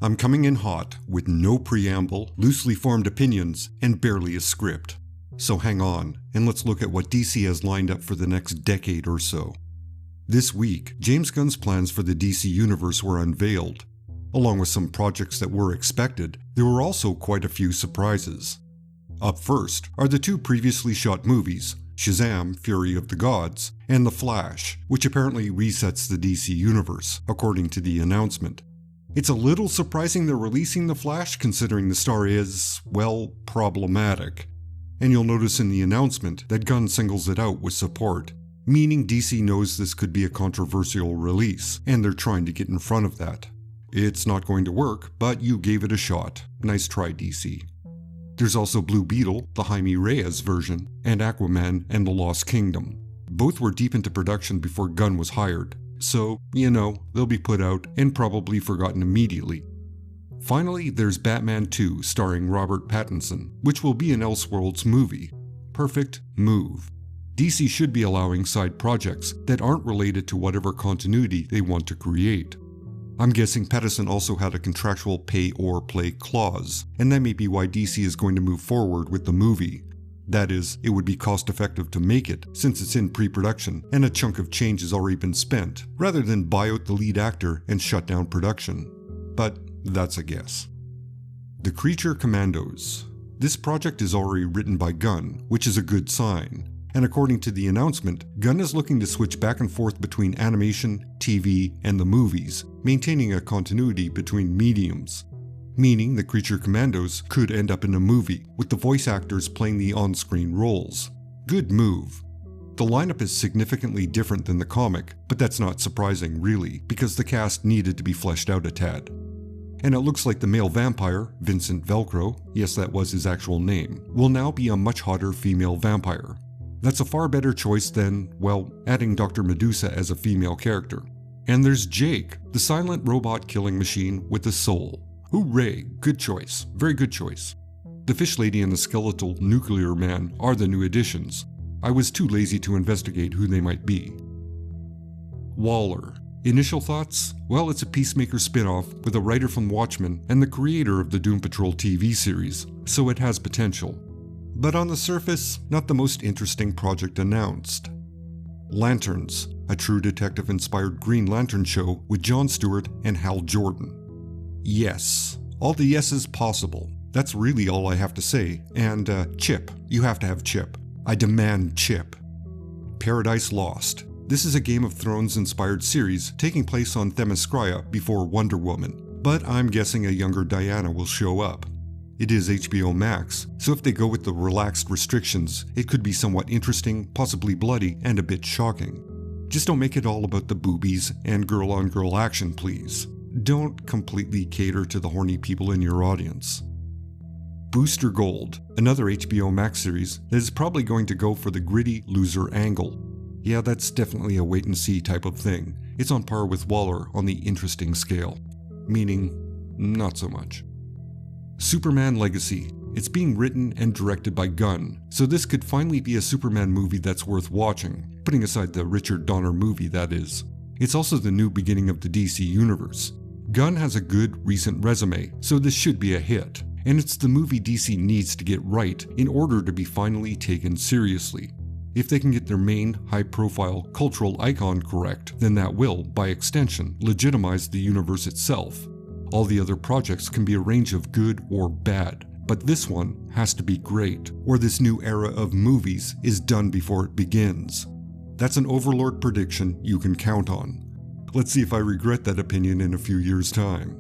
I'm coming in hot, with no preamble, loosely formed opinions, and barely a script. So hang on, and let's look at what DC has lined up for the next decade or so. This week, James Gunn's plans for the DC Universe were unveiled. Along with some projects that were expected, there were also quite a few surprises. Up first are the two previously shot movies, Shazam, Fury of the Gods, and The Flash, which apparently resets the DC Universe, according to the announcement. It's a little surprising they're releasing The Flash considering the star is, well, problematic. And you'll notice in the announcement that Gunn singles it out with support, meaning DC knows this could be a controversial release, and they're trying to get in front of that. It's not going to work, but you gave it a shot. Nice try, DC. There's also Blue Beetle, the Jaime Reyes version, and Aquaman and the Lost Kingdom. Both were deep into production before Gunn was hired, so, they'll be put out and probably forgotten immediately. Finally, there's Batman 2 starring Robert Pattinson, which will be an Elseworlds movie. Perfect move. DC should be allowing side projects that aren't related to whatever continuity they want to create. I'm guessing Pattinson also had a contractual pay-or-play clause, and that may be why DC is going to move forward with the movie. That is, it would be cost-effective to make it, since it's in pre-production and a chunk of change has already been spent, rather than buy out the lead actor and shut down production. But that's a guess. The Creature Commandos. This project is already written by Gunn, which is a good sign. And according to the announcement, Gunn is looking to switch back and forth between animation, TV, and the movies, maintaining a continuity between mediums. Meaning the Creature Commandos could end up in a movie, with the voice actors playing the on-screen roles. Good move. The lineup is significantly different than the comic, but that's not surprising really, because the cast needed to be fleshed out a tad. And it looks like the male vampire, Vincent Velcro, yes that was his actual name, will now be a much hotter female vampire. That's a far better choice than, well, adding Dr. Medusa as a female character. And there's Jake, the silent robot killing machine with a soul. Hooray, good choice, very good choice. The Fish Lady and the Skeletal Nuclear Man are the new additions. I was too lazy to investigate who they might be. Waller. Initial thoughts? Well, it's a Peacemaker spin-off with a writer from Watchmen and the creator of the Doom Patrol TV series, so it has potential. But on the surface, not the most interesting project announced. Lanterns, a True Detective-inspired Green Lantern show with Jon Stewart and Hal Jordan. Yes, all the yeses possible. That's really all I have to say. And Chip, you have to have Chip. I demand Chip. Paradise Lost. This is a Game of Thrones-inspired series taking place on Themyscira before Wonder Woman, but I'm guessing a younger Diana will show up. It is HBO Max, so if they go with the relaxed restrictions, it could be somewhat interesting, possibly bloody, and a bit shocking. Just don't make it all about the boobies and girl-on-girl action, please. Don't completely cater to the horny people in your audience. Booster Gold, another HBO Max series that is probably going to go for the gritty loser angle. Yeah, that's definitely a wait-and-see type of thing. It's on par with Waller on the interesting scale. Meaning, not so much. Superman Legacy. It's being written and directed by Gunn, so this could finally be a Superman movie that's worth watching, putting aside the Richard Donner movie that is. It's also the new beginning of the DC Universe. Gunn has a good recent resume, so this should be a hit, and it's the movie DC needs to get right in order to be finally taken seriously. If they can get their main, high-profile, cultural icon correct, then that will, by extension, legitimize the universe itself. All the other projects can be a range of good or bad, but this one has to be great, or this new era of movies is done before it begins. That's an Overlord prediction you can count on. Let's see if I regret that opinion in a few years' time.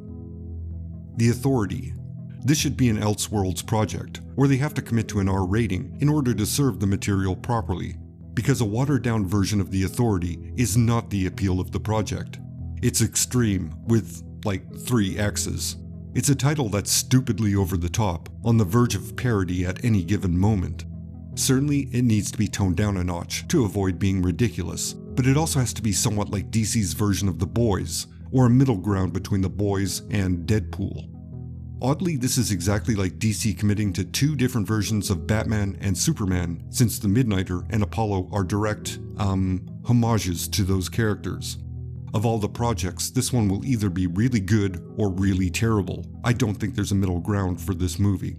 The Authority. This should be an Elseworlds project, where they have to commit to an R rating in order to serve the material properly, because a watered-down version of The Authority is not the appeal of the project. It's extreme, with, like, 3 X's. It's a title that's stupidly over the top, on the verge of parody at any given moment. Certainly, it needs to be toned down a notch to avoid being ridiculous, but it also has to be somewhat like DC's version of The Boys, or a middle ground between The Boys and Deadpool. Oddly, this is exactly like DC committing to 2 different versions of Batman and Superman, since the Midnighter and Apollo are direct, homages to those characters. Of all the projects, this one will either be really good or really terrible. I don't think there's a middle ground for this movie.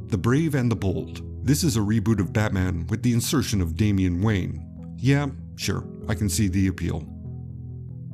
The Brave and the Bold. This is a reboot of Batman with the insertion of Damian Wayne. Yeah, sure, I can see the appeal.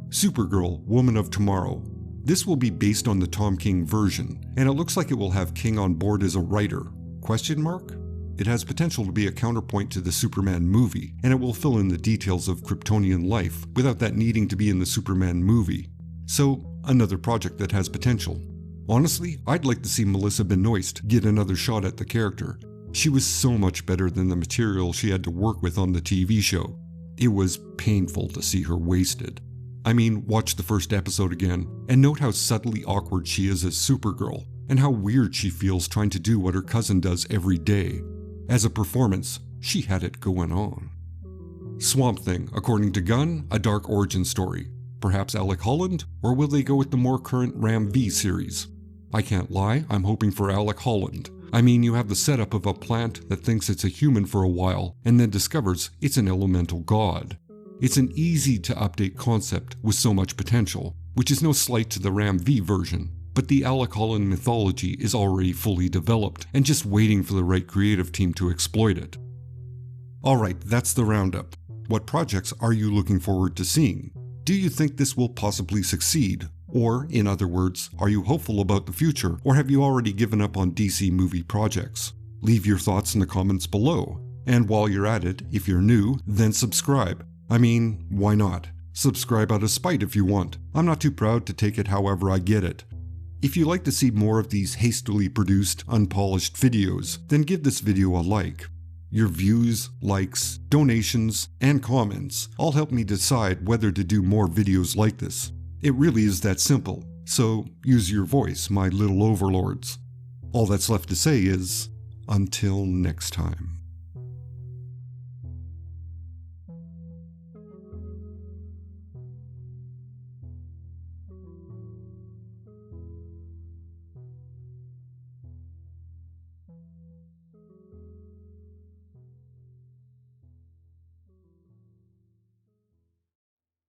Supergirl, Woman of Tomorrow. This will be based on the Tom King version, and it looks like it will have King on board as a writer. Question mark? It has potential to be a counterpoint to the Superman movie, and it will fill in the details of Kryptonian life without that needing to be in the Superman movie. So, another project that has potential. Honestly, I'd like to see Melissa Benoist get another shot at the character. She was so much better than the material she had to work with on the TV show. It was painful to see her wasted. I mean, watch the first episode again, and note how subtly awkward she is as Supergirl, and how weird she feels trying to do what her cousin does every day. As a performance, she had it going on. Swamp Thing, according to Gunn, a dark origin story. Perhaps Alec Holland, or will they go with the more current Ram V series? I can't lie, I'm hoping for Alec Holland. I mean, you have the setup of a plant that thinks it's a human for a while, and then discovers it's an elemental god. It's an easy-to-update concept with so much potential, which is no slight to the Ram V version, but the Alec Holland mythology is already fully developed and just waiting for the right creative team to exploit it. Alright, that's the roundup. What projects are you looking forward to seeing? Do you think this will possibly succeed? Or, in other words, are you hopeful about the future, or have you already given up on DC movie projects? Leave your thoughts in the comments below. And while you're at it, if you're new, then subscribe. I mean, why not? Subscribe out of spite if you want. I'm not too proud to take it however I get it. If you like to see more of these hastily produced, unpolished videos, then give this video a like. Your views, likes, donations, and comments all help me decide whether to do more videos like this. It really is that simple, so use your voice, my little overlords. All that's left to say is, until next time.